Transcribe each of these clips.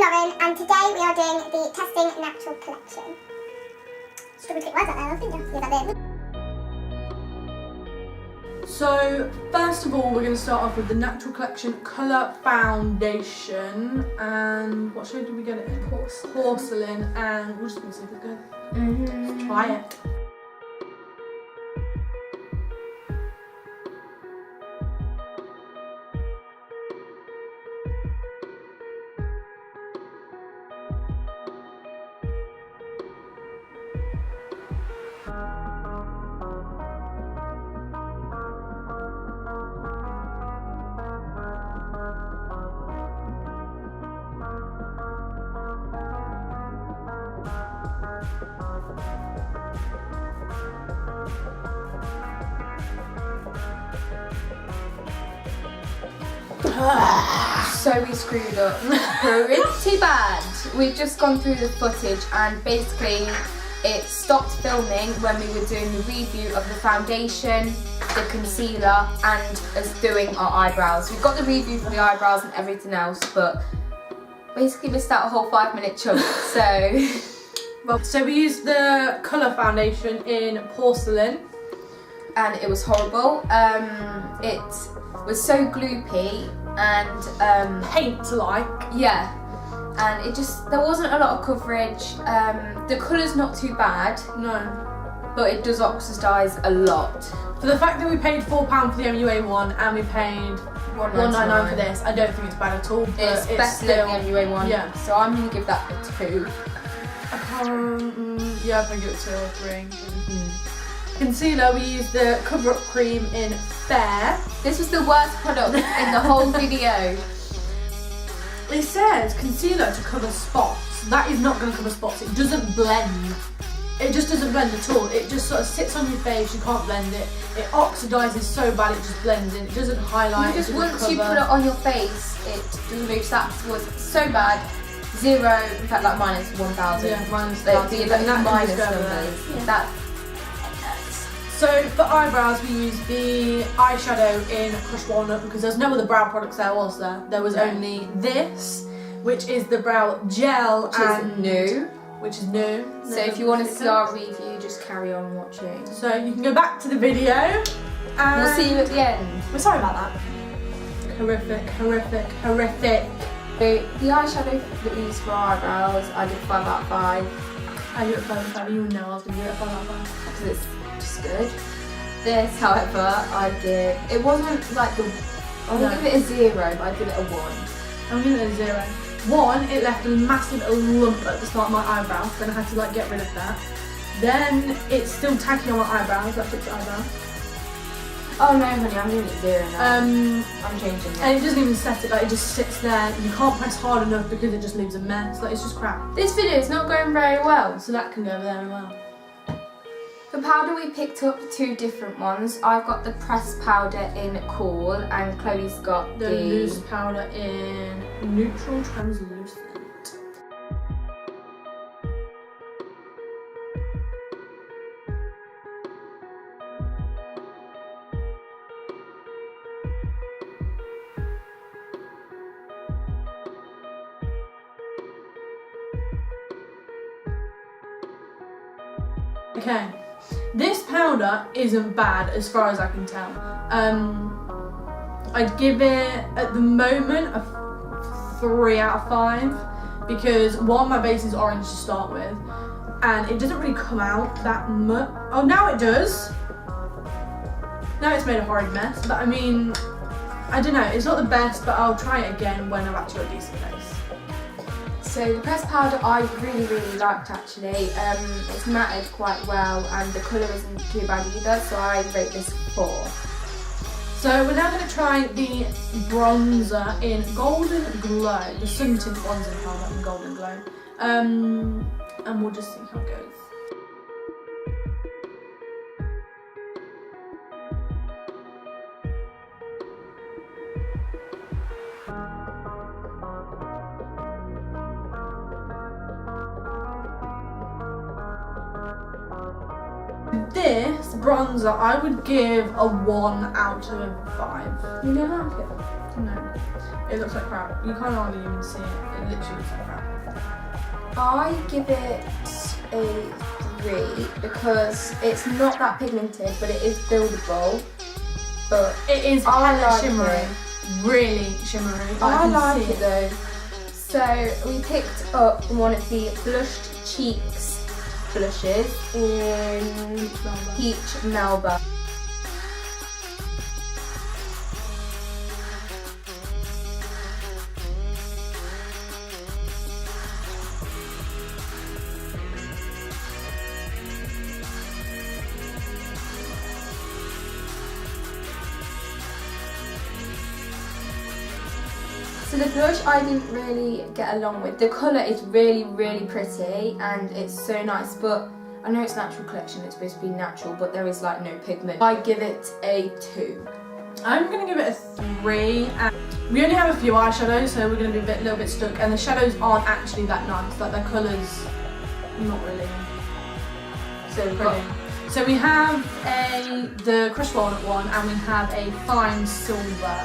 Chloe&Lauren, and today we are doing the Testing Natural Collection. Struggle to get words out there, I think. Yeah, that's it. So, first of all, we're going to start off with the Natural Collection Colour Foundation. And what shade did we get it in? Porcelain. And we're just going to see if it's good. Let's try it. So we screwed up pretty bad. We've just gone through the footage and basically it stopped filming when we were doing the review of the foundation, the concealer and us doing our eyebrows. We've got the review for the eyebrows and everything else, but basically missed out a whole 5-minute chunk, so... So we used the colour foundation in Porcelain. And it was horrible. It was so gloopy and paint-like. Yeah, and it just, there wasn't a lot of coverage. The colour's not too bad. No. But it does oxidise a lot. For the fact that we paid £4 for the MUA one and we paid $1.99 for this, I don't think it's bad at all. But it's better than the MUA one. Yeah. So I'm going to give that a 2. Yeah, I think it was 2 or 3. Concealer, we used the Cover Up Cream in Fair. This was the worst product in the whole video. It says concealer to cover spots. That is not going to cover spots. It doesn't blend. It just doesn't blend at all. It just sort of sits on your face. You can't blend it. It oxidises so bad it just blends in. It doesn't highlight. Because it once cover. you put it on your face, it doesn't move. That was so bad. 0, in fact, like minus 1,000. Yeah, minus Like, 1,000. the minus numbers. numbers. Yeah. So for eyebrows, we used the eyeshadow in Crushed Walnut because there's no other brow products there, was there? There was only this, which is the brow gel which is new. So if you want to see our review, just carry on watching. So you can go back to the video and we'll see you at the end. We're sorry about that. Horrific. So the eyeshadow that we used for our eyebrows, I did 5 out of 5. I give it 5 out of 5. You know I was going to give it 5 out of 5. Because it's just good. This, however, I give, it wasn't like the, I won't give it a 0, but I give it a 1. I'm giving it a 0. 1, it left a massive lump at the start of my eyebrow, then I had to like get rid of that. Then it's still tacky on my eyebrows, that fixed the eyebrow. Oh no honey, I'm giving it 0 now. I'm changing it. And it doesn't even set it, like it just sits there. You can't press hard enough because it just leaves a mess, like it's just crap. This video is not going very well. So that can go over there as well. For powder we picked up 2 different ones. I've got the pressed powder in Cool and Chloe's got the loose powder in Neutral Translucent. Okay. This powder isn't bad as far as I can tell. I'd give it, at the moment, a 3 out of 5 because one, my base is orange to start with and it doesn't really come out that much. Oh, now it does. Now it's made a horrid mess, but I mean, I don't know, it's not the best, but I'll try it again when I've actually got a decent base. So the pressed powder I really liked actually. It's matted quite well and the colour isn't too bad either, so I rate this 4. So we're now going to try the bronzer in Golden Glow, the Sun Tint bronzer powder in Golden Glow, and we'll just see how it goes. This bronzer I would give a 1 out of 5. You don't like it? No. It looks like crap. You can't hardly even see it. It literally looks like crap. I give it a 3 because it's not that pigmented, but it is buildable. But It is I hella like shimmery. it. Really shimmery. I can like see it though. So we picked up one of the blushed cheeks blushes in Peach Melba. So the blush I didn't really get along with. The colour is really, really pretty and it's so nice, but I know it's natural collection, it's supposed to be natural, but there is like no pigment. I give it a 2. I'm gonna give it a 3. And we only have a few eyeshadows, so we're gonna be a little bit stuck. And the shadows aren't actually that nice. Like their colours, not really so pretty. So we have the crushed walnut one, and we have a fine silver.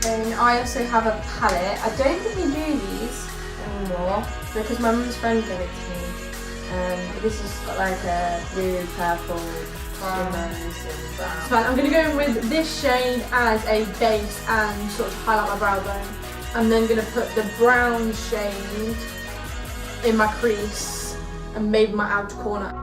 And I also have a palette. I don't think we do these anymore because my mum's friend gave it to me. But this has got like a blue, purple, shimmers and brown. So I'm gonna go with this shade as a base and sort of highlight my brow bone. I'm then gonna put the brown shade in my crease and maybe my outer corner.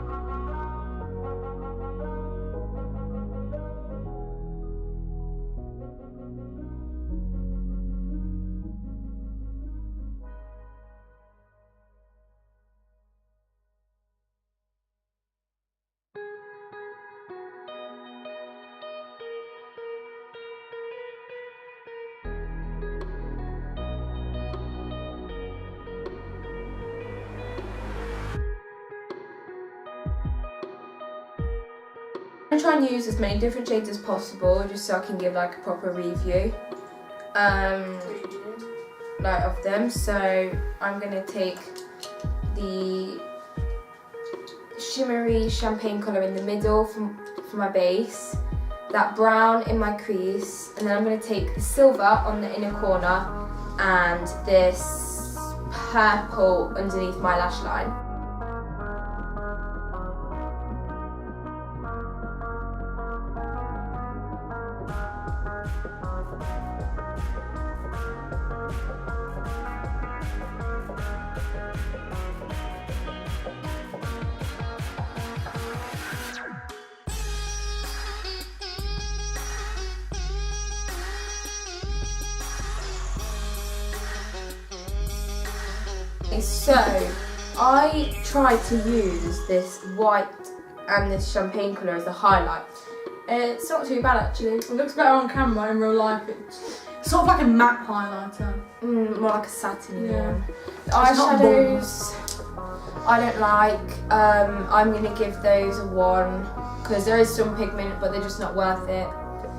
I'm trying to use as many different shades as possible just so I can give like a proper review like of them. So I'm gonna take the shimmery champagne colour in the middle for my base, that brown in my crease, and then I'm gonna take the silver on the inner corner and this purple underneath my lash line. So I tried to use this white and this champagne colour as a highlight. It's not too bad actually. It looks better on camera. In real life, it's sort of like a matte highlighter. More like a satiny Yeah. one. The It's not eyeshadows I don't like. I'm going to give those a 1 because there is some pigment but they're just not worth it.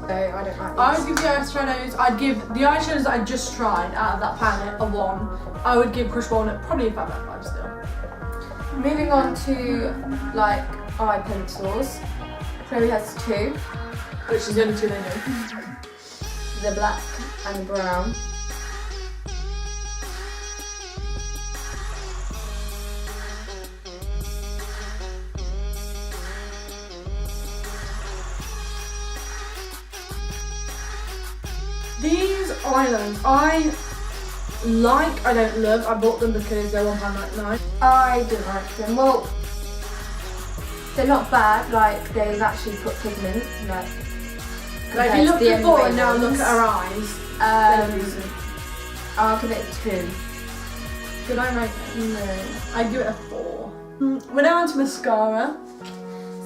So I don't like these. I would give the eyeshadows, I'd give the eyeshadows that I just tried out of that palette a 1. I would give crushed walnut probably a 5 out of 5 still. Moving on to like eye pencils. Chloe has 2. Which is the only 2 they do. The black and the brown. These eyelines, I don't love. I bought them because they're £1.99. I don't like them. Well, they're not bad, like they've actually put pigment, like Like if you look compared to the before everyday and now look ones. at her eyes, they're decent. I'll give it a 2. Did I rate them? No. I'd give it a 4. We're now on to mascara.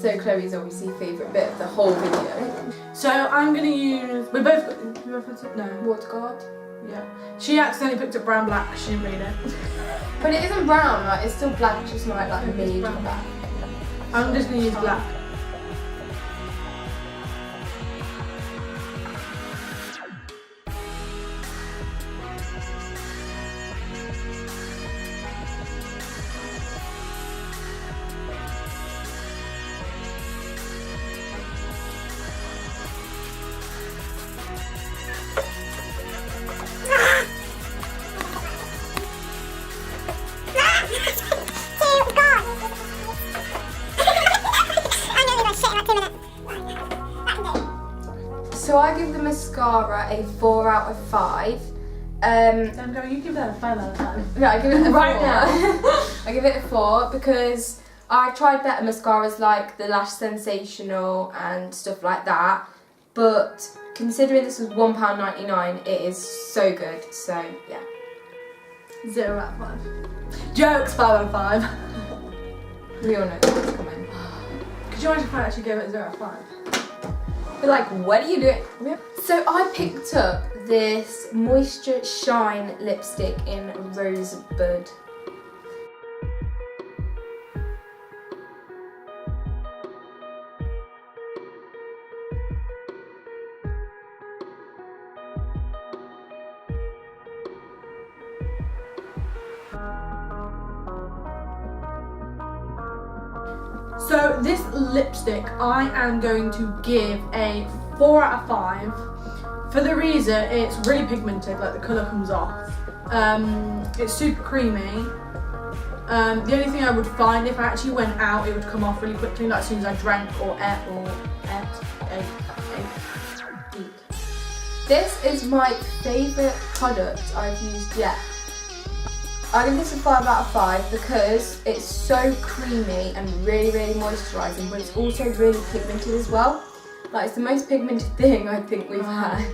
So Chloe's obviously favourite bit of the whole video. So I'm going to use, we both got, no. Water guard. Yeah. She accidentally picked up brown black, she didn't read it. But it isn't brown, like it's still black, just not like It's beige brown. black. I'm just going to use black. So I give the mascara a 4 out of 5. I'm going, you give that a 5 out of 5. Yeah, I give it a 4. Right now. I give it a 4 because I tried better mascaras like the Lash Sensational and stuff like that. But considering this was £1.99, it is so good. So yeah. 0 out of 5. Jokes, 5 out of 5. We all know that's coming. Could you imagine if I actually gave it 0 out of 5? But like, what are you doing? So I picked up this Moisture Shine lipstick in Rosebud. So this lipstick I am going to give a 4 out of 5 for the reason it's really pigmented, like the colour comes off. It's super creamy. The only thing I would find if I actually went out it would come off really quickly, like as soon as I drank or ate. This is my favourite product I've used yet. I give this a 5 out of 5 because it's so creamy and really, really moisturising, but it's also really pigmented as well. Like, it's the most pigmented thing I think we've had.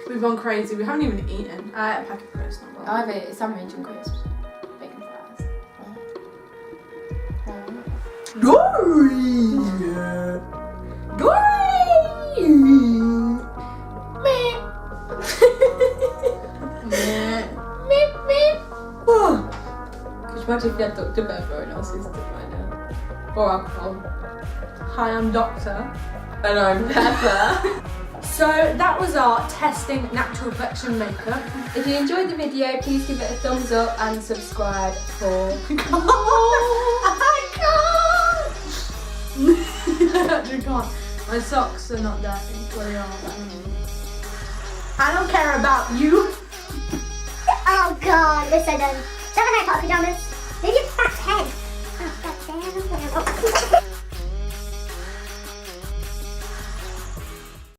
We've gone crazy. We haven't even eaten. I ate a packet of crisps. I've eaten sandwich and crisps. Bacon fries. Imagine if you had Dr. Pepper in our system right now. Or alcohol. Hi, I'm Doctor. And I'm Pepper. So that was our testing natural reflection makeup. If you enjoyed the video, please give it a thumbs up and subscribe for... I actually can't. My socks are not dirty. Well, they are. I don't care about you. Oh god, we're so done. Don't know how to put pajamas. Move your fat head. Oh, god damn.